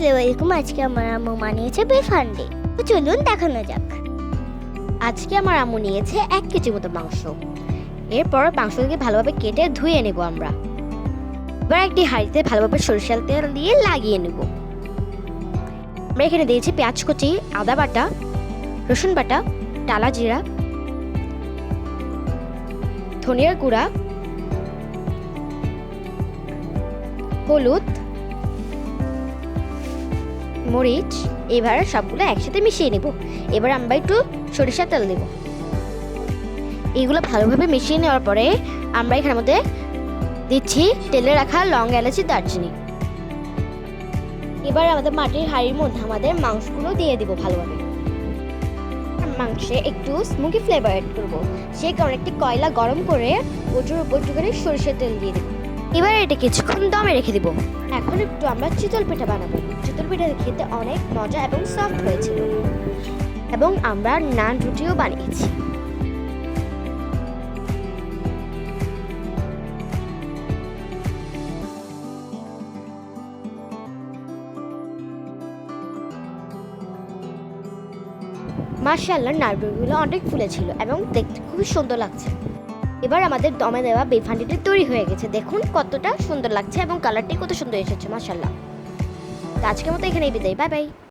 আসসালামু আলাইকুম। আজকে আমার আম্মু বানিয়েছে বিফ হান্ডি। তো চলুন দেখানো যাক। আজকে আমার আম্মু নিয়েছে 1 কেজি মতো মাংস। এরপর মাংসটাকে ভালোভাবে কেটে ধুয়ে নেব আমরা। এবার একটি হাঁড়িতে ভালোভাবে সরিষার তেল দিয়ে লাগিয়ে নেব। আমরা এখানে দিয়েছি পেঁয়াজ কুচি, আদা বাটা, রসুন বাটা, টালা জিরা, ধনিয়ার গুঁড়া, হলুদ, মরিচ। এবার সবগুলো একসাথে মিশিয়ে নেব। এবার আমরা একটু সরিষার তেল দেব। এগুলো ভালোভাবে মিশিয়ে নেওয়ার পরে আমরা এখানের মধ্যে দিচ্ছি তেলে রাখা লং, এলাচি, দারচিনি। এবার আমাদের মাটির হাঁড়ির মধ্যে আমাদের মাংসগুলো দিয়ে দিব ভালোভাবে। মাংসে একটু স্মোকি ফ্লেভার অ্যাড করবো, সেই কারণে একটি কয়লা গরম করে ওটার উপর একটুখানি সরিষার তেল দিয়ে দেবো। এবার এটা কিছুক্ষণ দমে রেখে দিব। এখন একটু আমরা চিতল পিঠা বানাবো। চিতল পিঠা খেতে অনেক মজা এবং সফট হয়েছিল, এবং আমরা নান রুটিও বানিয়েছি। মাশাআল্লাহ, নারকেলগুলো অনেক ফুলেছিল এবং দেখতে খুবই সুন্দর লাগছে। এবার আমাদের দমে দেওয়া বিফ হান্ডিটি তৈরি হয়ে গেছে। দেখুন কতটা সুন্দর লাগছে এবং কালারটি কত সুন্দর এসেছে। মাশাআল্লাহ। আজকের মতো এখানেই বিদায়। Bye bye.